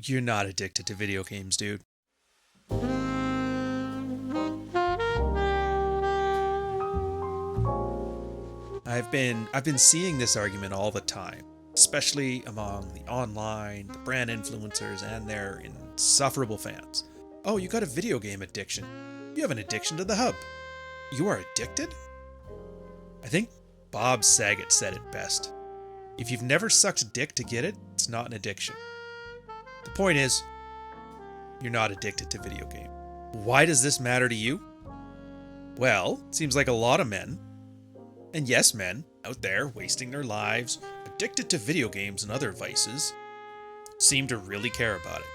You're not addicted to video games, dude. I've been seeing this argument all the time, especially among the online, the brand influencers, and their insufferable fans. Oh, you got a video game addiction. You have an addiction to the hub. You are addicted? I think Bob Saget said it best. If you've never sucked dick to get it, it's not an addiction. The point is, you're not addicted to video game. Why does this matter to you? Well, it seems like a lot of men, and yes, men, out there wasting their lives, addicted to video games and other vices, seem to really care about it.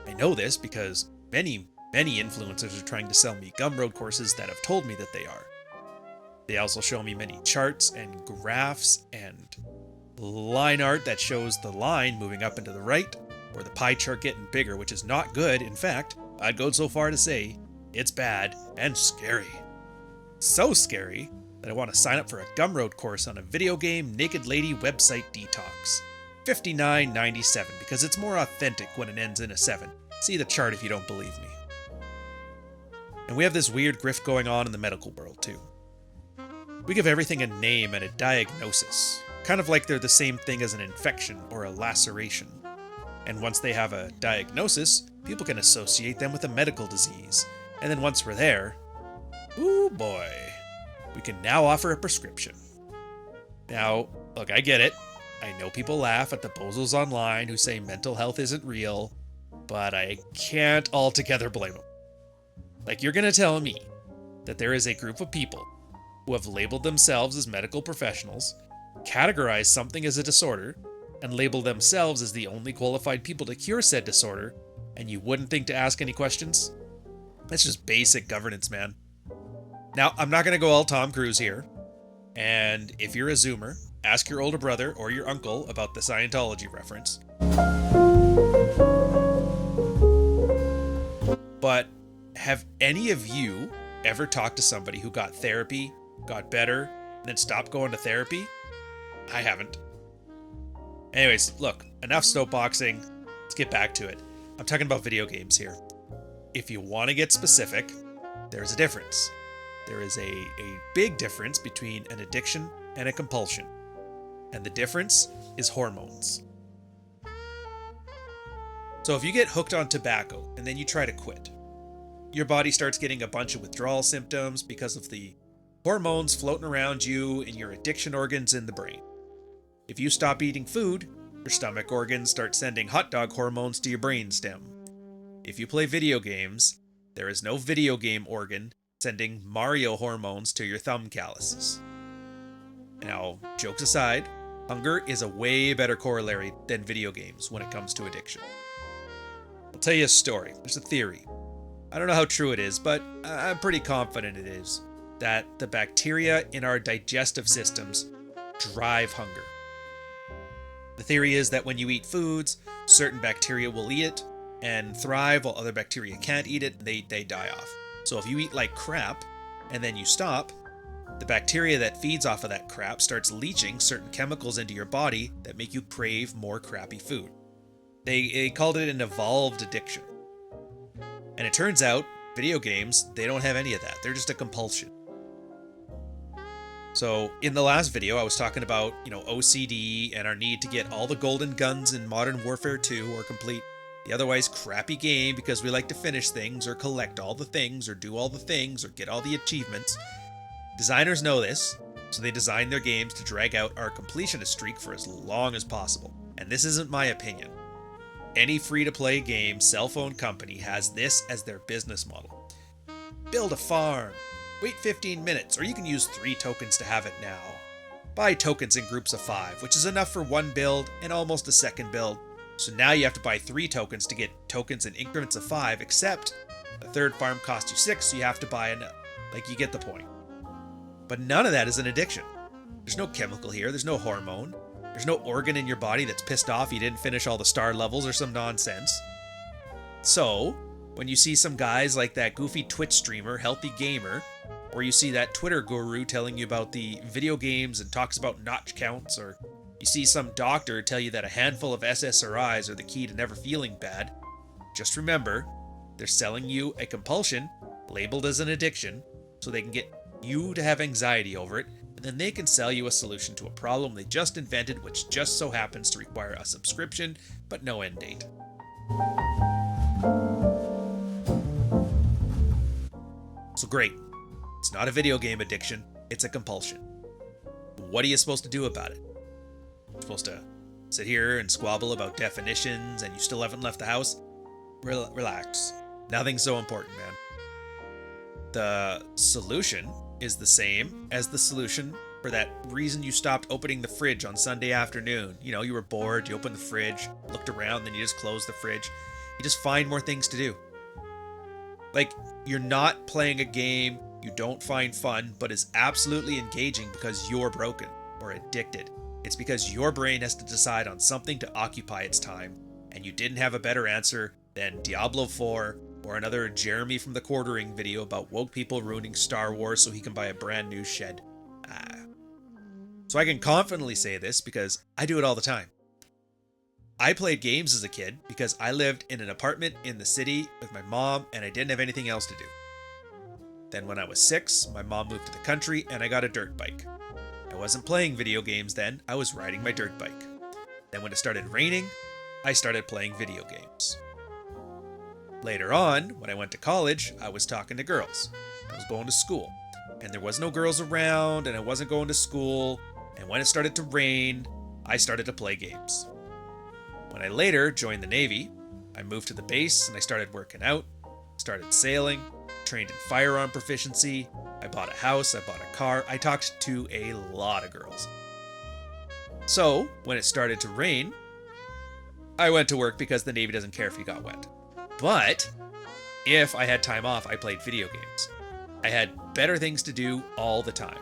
I know this because many influencers are trying to sell me Gumroad courses that have told me that they are. They also show me many charts and graphs and line art that shows the line moving up and to the right, or the pie chart getting bigger, which is not good. In fact, I'd go so far to say it's bad and scary. So scary that I want to sign up for a Gumroad course on a video game naked lady website detox. $59.97 because it's more authentic when it ends in a 7. See the chart if you don't believe me. And we have this weird grift going on in the medical world too. We give everything a name and a diagnosis, kind of like they're the same thing as an infection or a laceration. And once they have a diagnosis, people can associate them with a medical disease. And then once we're there, ooh boy, we can now offer a prescription. Now, look, I get it. I know people laugh at the bozos online who say mental health isn't real, but I can't altogether blame them. Like, you're gonna tell me that there is a group of people who have labeled themselves as medical professionals, categorized something as a disorder, and label themselves as the only qualified people to cure said disorder, and you wouldn't think to ask any questions? That's just basic governance, man. Now, I'm not going to go all Tom Cruise here, and if you're a Zoomer, ask your older brother or your uncle about the Scientology reference. But have any of you ever talked to somebody who got therapy, got better, and then stopped going to therapy? I haven't. Anyways, look, enough soapboxing. Let's get back to it. I'm talking about video games here. If you want to get specific, there's a difference. There is a big difference between an addiction and a compulsion. And the difference is hormones. So if you get hooked on tobacco and then you try to quit, your body starts getting a bunch of withdrawal symptoms because of the hormones floating around you in your addiction organs in the brain. If you stop eating food, your stomach organs start sending hot dog hormones to your brainstem. If you play video games, there is no video game organ sending Mario hormones to your thumb calluses. Now, jokes aside, hunger is a way better corollary than video games when it comes to addiction. I'll tell you a story. There's a theory. I don't know how true it is, but I'm pretty confident it is, that the bacteria in our digestive systems drive hunger. The theory is that when you eat foods, certain bacteria will eat it and thrive while other bacteria can't eat it, they die off. So if you eat like crap and then you stop, the bacteria that feeds off of that crap starts leaching certain chemicals into your body that make you crave more crappy food. They called it an evolved addiction. And it turns out, video games, they don't have any of that. They're just a compulsion. So in the last video, I was talking about, OCD and our need to get all the golden guns in Modern Warfare 2 or complete the otherwise crappy game because we like to finish things or collect all the things or do all the things or get all the achievements. Designers know this, so they design their games to drag out our completionist streak for as long as possible. And this isn't my opinion. Any free-to-play game cell phone company has this as their business model. Build a farm. Wait 15 minutes, or you can use 3 tokens to have it now. Buy tokens in groups of 5, which is enough for 1 build and almost a second build. So now you have to buy 3 tokens to get tokens in increments of 5, except the third farm costs you 6, so you have to buy another. Like, you get the point. But none of that is an addiction. There's no chemical here, there's no hormone. There's no organ in your body that's pissed off you didn't finish all the star levels or some nonsense. So, when you see some guys like that goofy Twitch streamer, Healthy Gamer, or you see that Twitter guru telling you about the video games and talks about notch counts, or You see some doctor tell you that a handful of SSRIs are the key to never feeling bad. Just remember, they're selling you a compulsion labeled as an addiction so they can get you to have anxiety over it, and then they can sell you a solution to a problem they just invented, which just so happens to require a subscription but no end date. So great, it's not a video game addiction, it's a compulsion. What are you supposed to do about it? You're supposed to sit here and squabble about definitions and you still haven't left the house? Relax. Nothing's so important, man. The solution is the same as the solution for that reason you stopped opening the fridge on Sunday afternoon. You know, you were bored, you opened the fridge, looked around, then you just closed the fridge. You just find more things to do. Like, you're not playing a game you don't find fun, but is absolutely engaging because you're broken or addicted. It's because your brain has to decide on something to occupy its time, and you didn't have a better answer than Diablo 4 or another Jeremy from the Quartering video about woke people ruining Star Wars so he can buy a brand new shed. So I can confidently say this because I do it all the time. I played games as a kid because I lived in an apartment in the city with my mom and I didn't have anything else to do. Then when I was 6, my mom moved to the country and I got a dirt bike. I wasn't playing video games then, I was riding my dirt bike. Then when it started raining, I started playing video games. Later on, when I went to college, I was talking to girls. I was going to school, and there was no girls around, and I wasn't going to school, and when it started to rain, I started to play games. When I later joined the Navy, I moved to the base and I started working out, started sailing, trained in firearm proficiency, I bought a house, I bought a car, I talked to a lot of girls. So, when it started to rain, I went to work because the Navy doesn't care if you got wet. But, if I had time off, I played video games. I had better things to do all the time.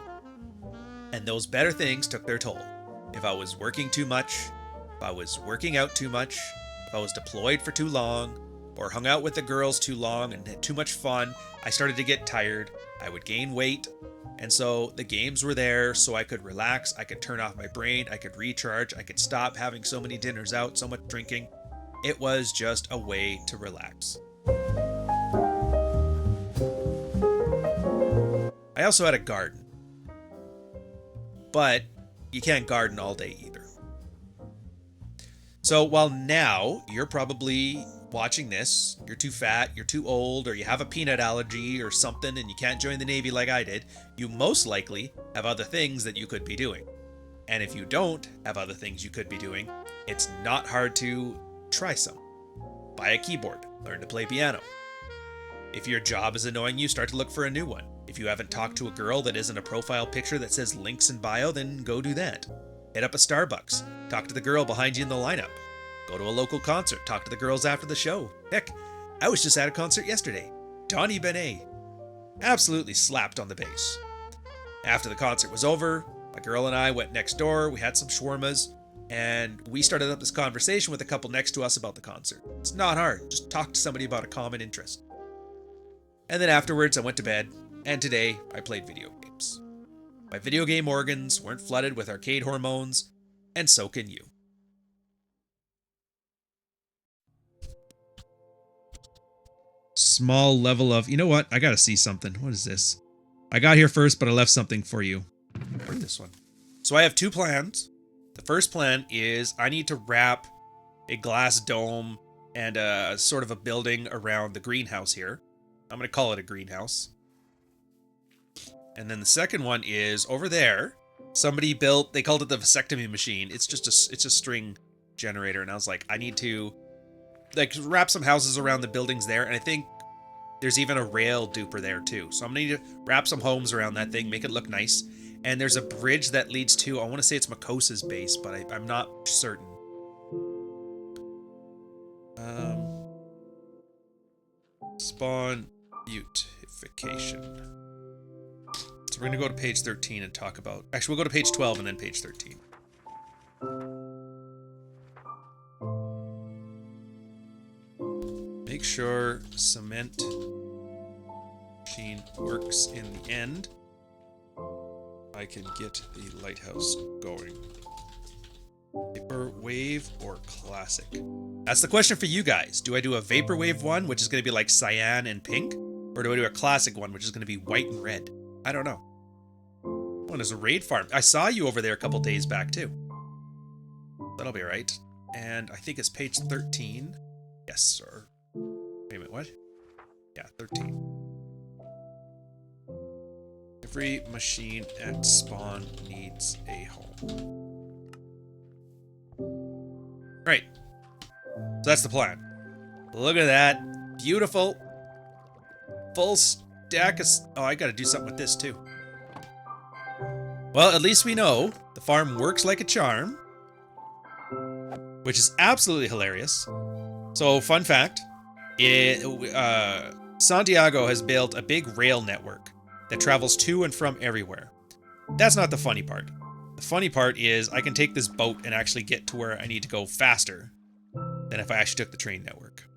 And those better things took their toll. If I was working too much, if I was working out too much, if I was deployed for too long, or hung out with the girls too long and had too much fun, I started to get tired, I would gain weight, and so the games were there so I could relax, I could turn off my brain, I could recharge, I could stop having so many dinners out, so much drinking. It was just a way to relax. I also had a garden. But you can't garden all day either. So while now you're probably watching this, you're too fat, you're too old, or you have a peanut allergy or something and you can't join the Navy like I did, you most likely have other things that you could be doing. And if you don't have other things you could be doing, it's not hard to try some. Buy a keyboard, learn to play piano. If your job is annoying you, start to look for a new one. If you haven't talked to a girl that isn't a profile picture that says links in bio, then go do that. Hit up a Starbucks. Talk to the girl behind you in the lineup. Go to a local concert. Talk to the girls after the show. Heck, I was just at a concert yesterday. Donnie Benet. Absolutely slapped on the bass. After the concert was over, my girl and I went next door. We had some shawarmas. And we started up this conversation with a couple next to us about the concert. It's not hard. Just talk to somebody about a common interest. And then afterwards, I went to bed. And today, I played video games. My video game organs weren't flooded with arcade hormones, and so can you. Small level of... You know what? I gotta see something. What is this? I got here first, but I left something for you. Where's this one? So I have two plans. The first plan is I need to wrap a glass dome and a sort of a building around the greenhouse here. I'm going to call it a greenhouse. And then the second one is over there. Somebody built, they called it the vasectomy machine. It's just it's a string generator. And I was like, I need to like wrap some houses around the buildings there. And I think there's even a rail duper there too. So I'm going to need to wrap some homes around that thing, make it look nice. And there's a bridge that leads to, I want to say it's Makosa's base, but I'm not certain. Spawn beautification. So we're going to go to page 13 and talk about... Actually, we'll go to page 12 and then page 13. Make sure cement machine works in the end. I can get the lighthouse going. Vaporwave or classic? That's the question for you guys. Do I do a Vaporwave one, which is going to be like cyan and pink? Or do I do a classic one, which is going to be white and red? I don't know. Oh, and there's a raid farm. I saw you over there a couple days back, too. That'll be right. And I think it's page 13. Yes, sir. Wait a minute, what? Yeah, 13. Every machine at spawn needs a home. Right. So that's the plan. Look at that. Beautiful. Full stack of... Oh, I gotta do something with this, too. Well, at least we know the farm works like a charm. Which is absolutely hilarious. So, fun fact. Santiago has built a big rail network that travels to and from everywhere. That's not the funny part. The funny part is I can take this boat and actually get to where I need to go faster than if I actually took the train network.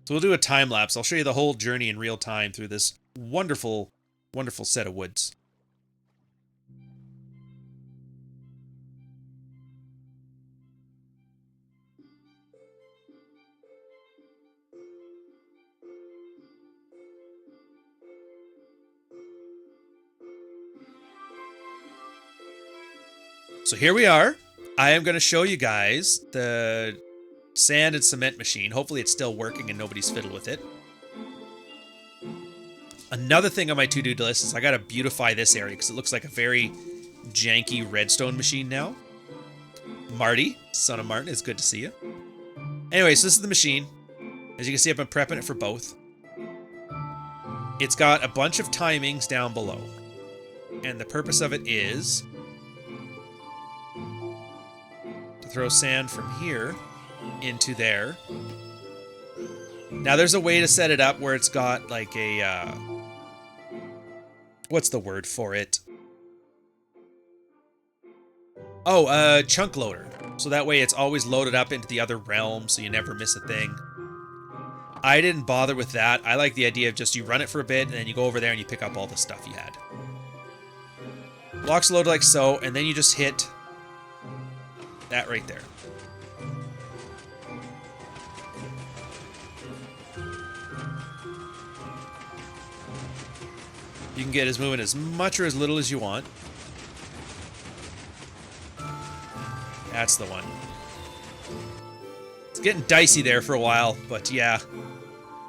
So we'll do a time lapse. I'll show you the whole journey in real time through this wonderful, wonderful set of woods. So here we are. I am going to show you guys the sand and cement machine. Hopefully it's still working and nobody's fiddled with it. Another thing on my to-do list is I got to beautify this area because it looks like a very janky redstone machine now. Marty, son of Martin, it's good to see you. Anyways, this is the machine. As you can see, I've been prepping it for both. It's got a bunch of timings down below. And the purpose of it is to throw sand from here into there. Now there's a way to set it up where it's got like a, what's the word for it? Oh, a chunk loader. So that way it's always loaded up into the other realm so you never miss a thing. I didn't bother with that. I like the idea of just you run it for a bit and then you go over there and you pick up all the stuff you had. Blocks load like so, and then you just hit that right there. You can get as moving as much or as little as you want. That's the one. It's getting dicey there for a while, but yeah.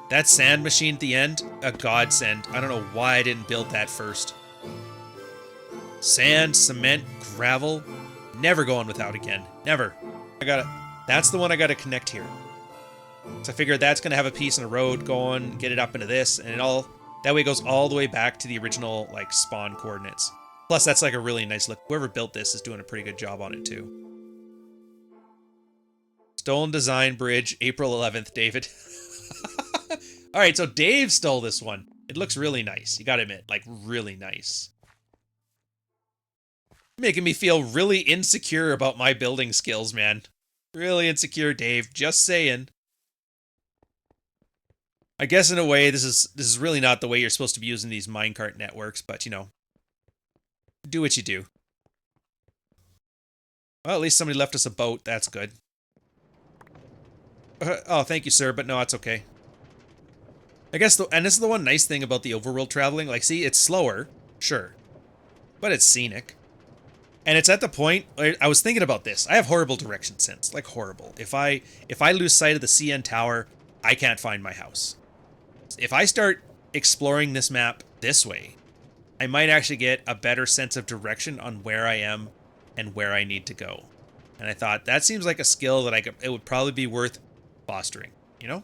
That sand machine at the end, a godsend. I don't know why I didn't build that first. Sand, cement, gravel, never going without again. Never. That's the one I gotta connect here. So I figured that's gonna have a piece in the road going, get it up into this, and that way it goes all the way back to the original, like, spawn coordinates. Plus, that's like a really nice look. Whoever built this is doing a pretty good job on it, too. Stolen Design Bridge, April 11th, David. Alright, so Dave stole this one. It looks really nice. You gotta admit, like, really nice. Making me feel really insecure about my building skills, man. Really insecure, Dave. Just saying. I guess in a way, this is really not the way you're supposed to be using these minecart networks, but, you know. Do what you do. Well, at least somebody left us a boat. That's good. Oh, thank you, sir, but no, it's okay. I guess, and this is the one nice thing about the overworld traveling. Like, see, it's slower, sure, but it's scenic. And it's at the point, I was thinking about this. I have horrible direction sense, like horrible. If I lose sight of the CN Tower, I can't find my house. If I start exploring this map this way, I might actually get a better sense of direction on where I am and where I need to go. And I thought, that seems like a skill that it would probably be worth fostering, you know?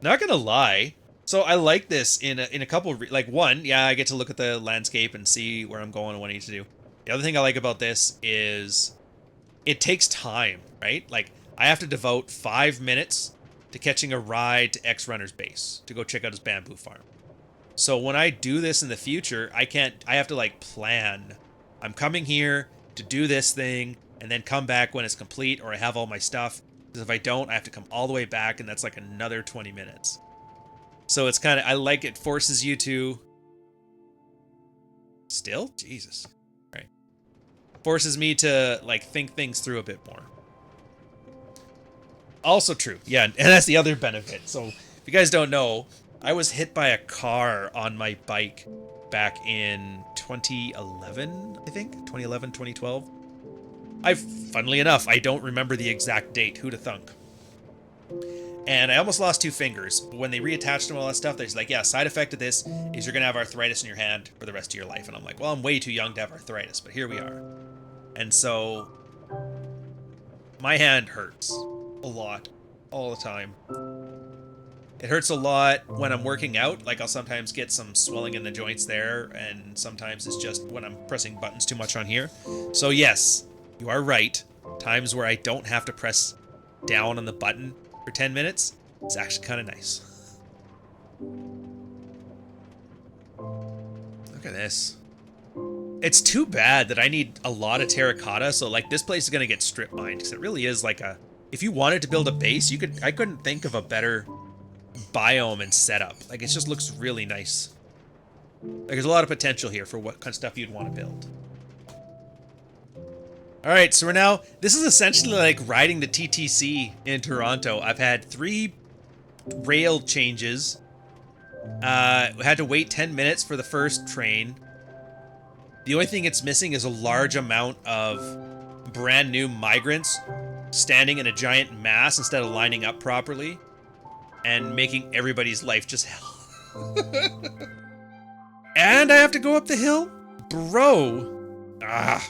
Not gonna lie. So I like this in a couple of, like, one, yeah, I get to look at the landscape and see where I'm going and what I need to do. The other thing I like about this is it takes time, right? Like, I have to devote 5 minutes to catching a ride to X Runner's base to go check out his bamboo farm. So when I do this in the future, I have to, like, plan. I'm coming here to do this thing and then come back when it's complete or I have all my stuff. Because if I don't, I have to come all the way back and that's like another 20 minutes. So it's kind of, I like it forces you to... Still? Jesus. Forces me to, like, think things through a bit more. Also true. Yeah, and that's the other benefit. So, if you guys don't know, I was hit by a car on my bike back in 2011, I think? 2011, 2012. Funnily enough, I don't remember the exact date. Who'da thunk? And I almost lost 2 fingers. But when they reattached them all that stuff, they're just like, yeah, side effect of this is you're going to have arthritis in your hand for the rest of your life. And I'm like, well, I'm way too young to have arthritis, but here we are. And so my hand hurts a lot all the time. It hurts a lot when I'm working out. Like, I'll sometimes get some swelling in the joints there, and sometimes it's just when I'm pressing buttons too much on here. So yes, you are right. Times where I don't have to press down on the button for 10 minutes, it's actually kind of nice. Look at this. It's too bad that I need a lot of terracotta, so like this place is going to get strip mined, because it really is like a... If you wanted to build a base, I couldn't think of a better biome and setup. Like, it just looks really nice. Like, there's a lot of potential here for what kind of stuff you'd want to build. Alright, so we're now... This is essentially like riding the TTC in Toronto. I've had 3 rail changes. We had to wait 10 minutes for the first train. The only thing it's missing is a large amount of brand new migrants standing in a giant mass instead of lining up properly and making everybody's life just hell. And I have to go up the hill? Bro. Ah.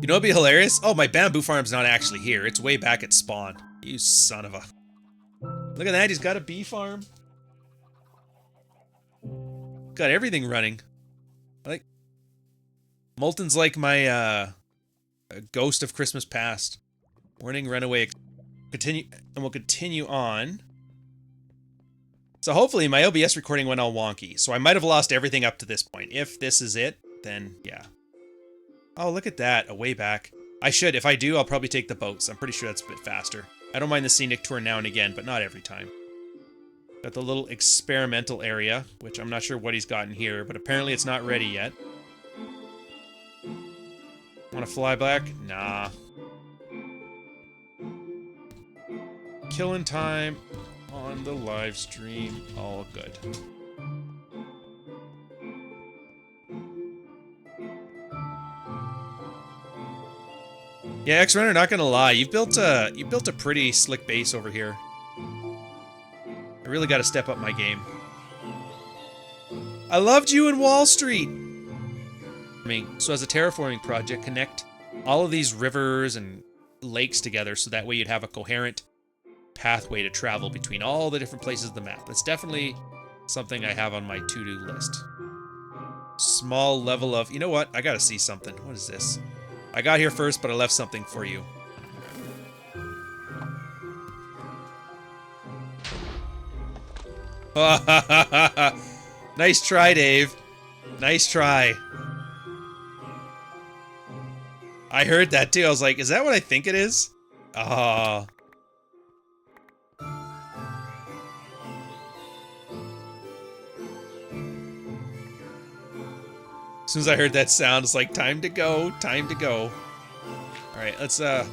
You know what'd be hilarious? Oh, my bamboo farm's not actually here. It's way back at spawn. You son of a... Look at that, he's got a bee farm. Got everything running. Like... Molten's like my, ghost of Christmas past. Warning, runaway. Continue, and we'll continue on. So hopefully my OBS recording went all wonky. So I might have lost everything up to this point. If this is it, then yeah. Oh, look at that, a way back. I should, if I do, I'll probably take the boats. I'm pretty sure that's a bit faster. I don't mind the scenic tour now and again, but not every time. Got the little experimental area, which I'm not sure what he's gotten here, but apparently it's not ready yet. Want to fly back? Nah. Killing time on the live stream. All good. Yeah, X-Runner, not gonna lie, you built a pretty slick base over here. I really gotta step up my game. I loved you in Wall Street! So as a terraforming project, connect all of these rivers and lakes together so that way you'd have a coherent pathway to travel between all the different places of the map. That's definitely something I have on my to-do list. Small level of... You know what? I gotta see something. What is this? I got here first, but I left something for you. Nice try, Dave. Nice try. I heard that too. I was like, is that what I think it is? Oh. As soon as I heard that sound, it's like, time to go, time to go. Alright, let's, So,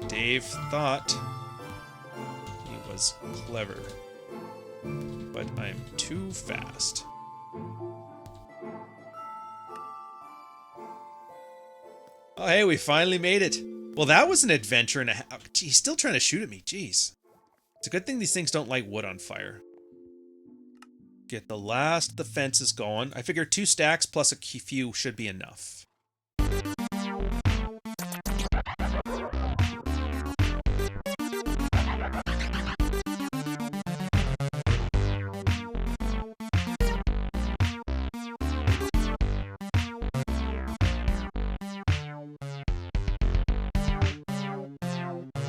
Dave thought he was clever. But I'm too fast. Oh, hey, we finally made it. Well, that was an adventure and a half. Gee, he's still trying to shoot at me. Jeez. It's a good thing these things don't light wood on fire. Get the last of the fences going. I figure 2 stacks plus a few should be enough.